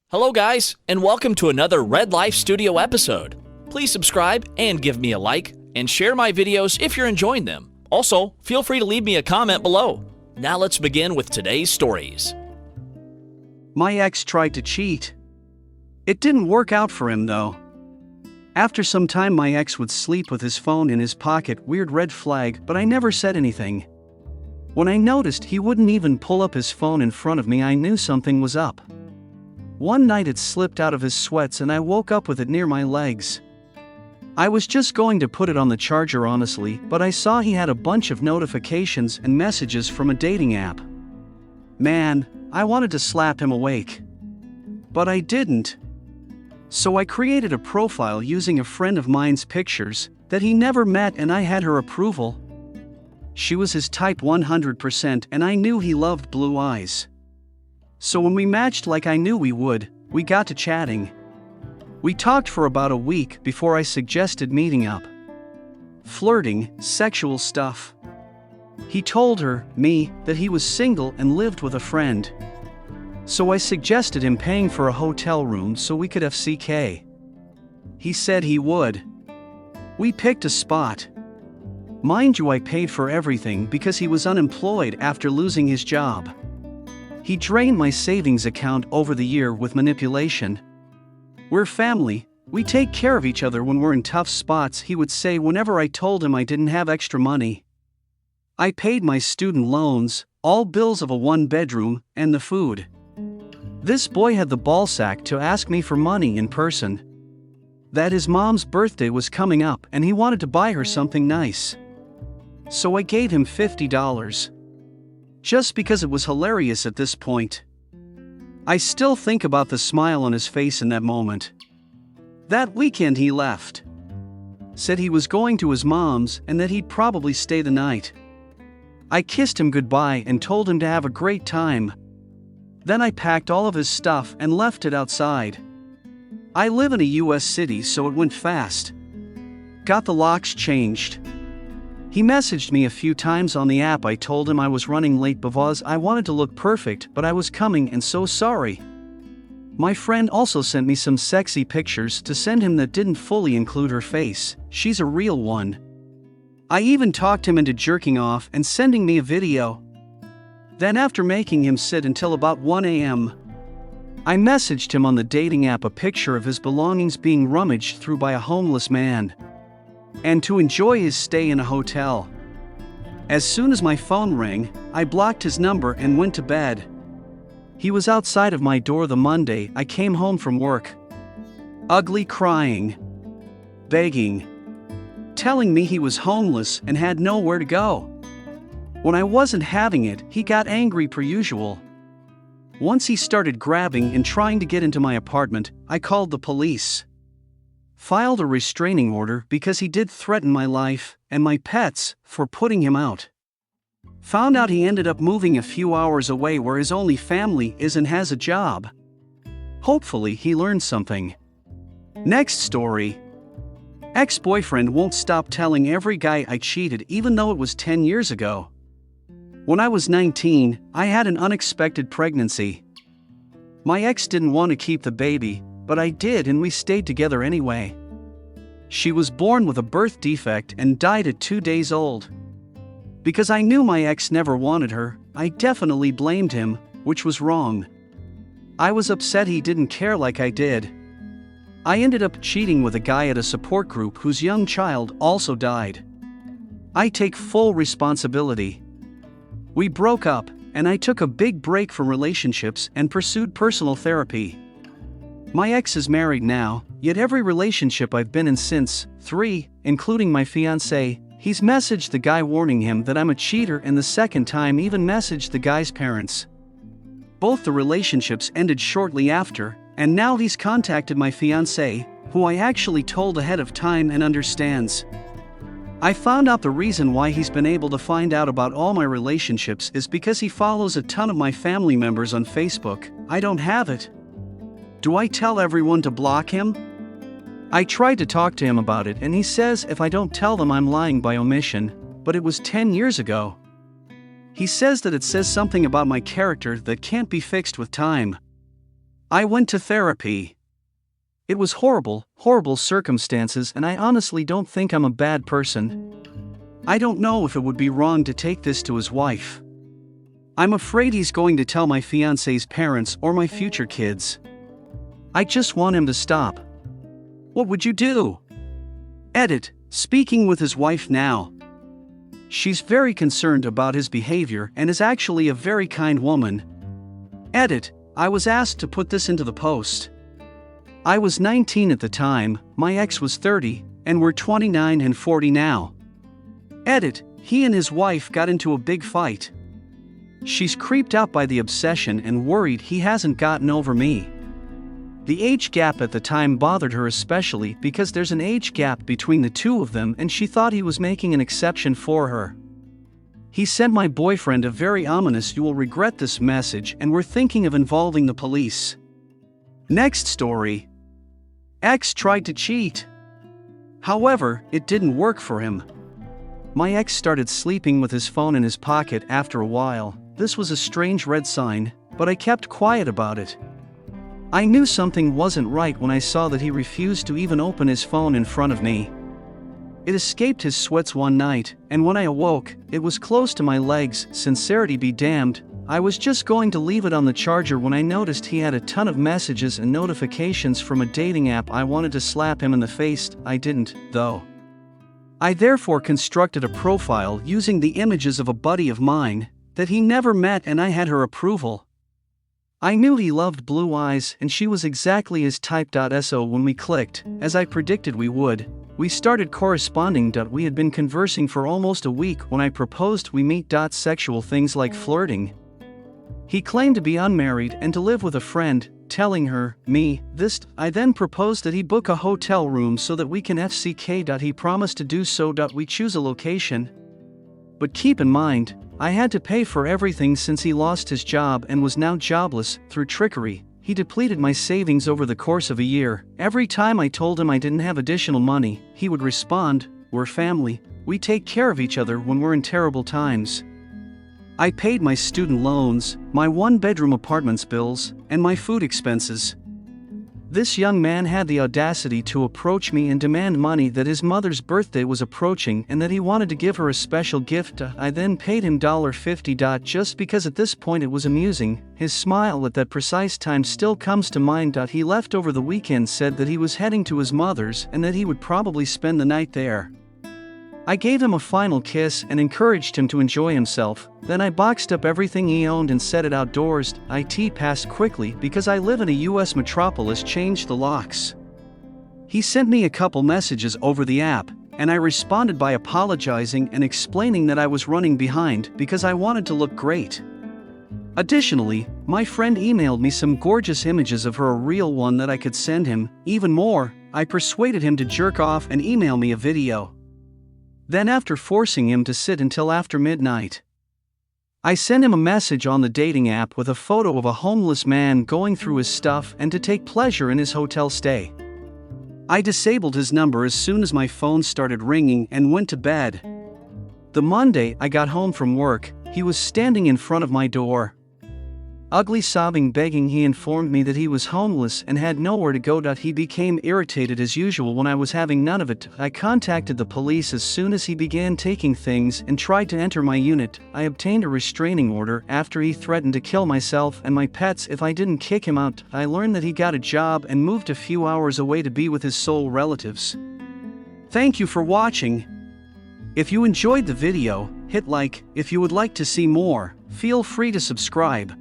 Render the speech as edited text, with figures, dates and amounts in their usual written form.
Hello guys, and welcome to another Red Life Studio episode. Please subscribe and give me a like, and share my videos if you're enjoying them. Also, feel free to leave me a comment below. Now let's begin with today's stories. My ex tried to cheat. It didn't work out for him though. After some time my ex would sleep with his phone in his pocket, weird red flag, but I never said anything. When I noticed he wouldn't even pull up his phone in front of me, I knew something was up. One night it slipped out of his sweats and I woke up with it near my legs. I was just going to put it on the charger honestly, but I saw he had a bunch of notifications and messages from a dating app. Man, I wanted to slap him awake. But I didn't. So I created a profile using a friend of mine's pictures that he never met, and I had her approval. She was his type 100%, and I knew he loved blue eyes. So when we matched like I knew we would, we got to chatting. We talked for about a week before I suggested meeting up. Flirting, sexual stuff. He told her, me, that he was single and lived with a friend. So I suggested him paying for a hotel room so we could FCK. He said he would. We picked a spot. Mind you, I paid for everything because he was unemployed after losing his job. He drained my savings account over the year with manipulation. We're family, we take care of each other when we're in tough spots, he would say whenever I told him I didn't have extra money. I paid my student loans, all bills of a one-bedroom, and the food. This boy had the ballsack to ask me for money in person. That his mom's birthday was coming up and he wanted to buy her something nice. So I gave him $50. Just because it was hilarious at this point. I still think about the smile on his face in that moment. That weekend he left. Said he was going to his mom's and that he'd probably stay the night. I kissed him goodbye and told him to have a great time. Then I packed all of his stuff and left it outside. I live in a US city, so it went fast. Got the locks changed. He messaged me a few times on the app. I told him I was running late because I wanted to look perfect, but I was coming and so sorry. My friend also sent me some sexy pictures to send him that didn't fully include her face. She's a real one. I even talked him into jerking off and sending me a video. Then after making him sit until about 1 a.m., I messaged him on the dating app a picture of his belongings being rummaged through by a homeless man, and to enjoy his stay in a hotel. As soon as my phone rang, I blocked his number and went to bed. He was outside of my door the Monday I came home from work. Ugly, crying, begging, telling me he was homeless and had nowhere to go. When I wasn't having it, he got angry per usual. Once he started grabbing and trying to get into my apartment, I called the police. Filed a restraining order because he did threaten my life and my pets for putting him out. Found out he ended up moving a few hours away where his only family is and has a job. Hopefully he learned something. Next story. Ex-boyfriend won't stop telling every guy I cheated even though it was 10 years ago. When I was 19, I had an unexpected pregnancy. My ex didn't want to keep the baby, but I did, and we stayed together anyway. She was born with a birth defect and died at 2 days old. Because I knew my ex never wanted her, I definitely blamed him, which was wrong. I was upset he didn't care like I did. I ended up cheating with a guy at a support group whose young child also died. I take full responsibility. We broke up, and I took a big break from relationships and pursued personal therapy. My ex is married now, yet every relationship I've been in since, 3, including my fiancé, he's messaged the guy warning him that I'm a cheater, and the second time even messaged the guy's parents. Both the relationships ended shortly after, and now he's contacted my fiancé, who I actually told ahead of time and understands. I found out the reason why he's been able to find out about all my relationships is because he follows a ton of my family members on Facebook. I don't have it. Do I tell everyone to block him? I tried to talk to him about it and he says if I don't tell them I'm lying by omission, but it was 10 years ago. He says that it says something about my character that can't be fixed with time. I went to therapy. It was horrible circumstances, and I honestly don't think I'm a bad person. I don't know if it would be wrong to take this to his wife. I'm afraid he's going to tell my fiance's parents or my future kids. I just want him to stop. What would you do? Edit, speaking with his wife now. She's very concerned about his behavior and is actually a very kind woman. Edit, I was asked to put this into the post. I was 19 at the time, my ex was 30, and we're 29 and 40 now. Edit, he and his wife got into a big fight. She's creeped out by the obsession and worried he hasn't gotten over me. The age gap at the time bothered her especially because there's an age gap between the two of them, and she thought he was making an exception for her. He sent my boyfriend a very ominous "you will regret this" message, and we're thinking of involving the police. Next story. Ex tried to cheat. However, it didn't work for him. My ex started sleeping with his phone in his pocket after a while. This was a strange red sign, but I kept quiet about it. I knew something wasn't right when I saw that he refused to even open his phone in front of me. It escaped his sweats one night, and when I awoke, it was close to my legs. Sincerity be damned, I was just going to leave it on the charger when I noticed he had a ton of messages and notifications from a dating app. I wanted to slap him in the face. I didn't, though. I therefore constructed a profile using the images of a buddy of mine that he never met, and I had her approval. I knew he loved blue eyes, and she was exactly his type. So when we clicked, as I predicted we would, we started corresponding. We had been conversing for almost a week when I proposed we meet. Sexual things like flirting. He claimed to be unmarried and to live with a friend, telling her, me, this. I then proposed that he book a hotel room so that we can FCK. He promised to do so. We choose a location. But keep in mind, I had to pay for everything since he lost his job and was now jobless. Through trickery, he depleted my savings over the course of a year. Every time I told him I didn't have additional money, he would respond, "We're family, we take care of each other when we're in terrible times." I paid my student loans, my one-bedroom apartment's bills, and my food expenses. This young man had the audacity to approach me and demand money that his mother's birthday was approaching and that he wanted to give her a special gift. I then paid him $50 just because at this point it was amusing. His smile at that precise time still comes to mind. He left over the weekend, said that he was heading to his mother's and that he would probably spend the night there. I gave him a final kiss and encouraged him to enjoy himself. Then I boxed up everything he owned and set it outdoors. It passed quickly because I live in a US metropolis. Changed the locks. He sent me a couple messages over the app, and I responded by apologizing and explaining that I was running behind because I wanted to look great. Additionally, my friend emailed me some gorgeous images of her, a real one that I could send him. Even more, I persuaded him to jerk off and email me a video. Then, after forcing him to sit until after midnight, I sent him a message on the dating app with a photo of a homeless man going through his stuff and to take pleasure in his hotel stay. I disabled his number as soon as my phone started ringing and went to bed. The Monday I got home from work, he was standing in front of my door. Ugly, sobbing, begging. He informed me that he was homeless and had nowhere to go. He became irritated as usual when I was having none of it. I contacted the police as soon as he began taking things and tried to enter my unit. I obtained a restraining order after he threatened to kill myself and my pets if I didn't kick him out. I learned that he got a job and moved a few hours away to be with his sole relatives. Thank you for watching. If you enjoyed the video, hit like. If you would like to see more, feel free to subscribe.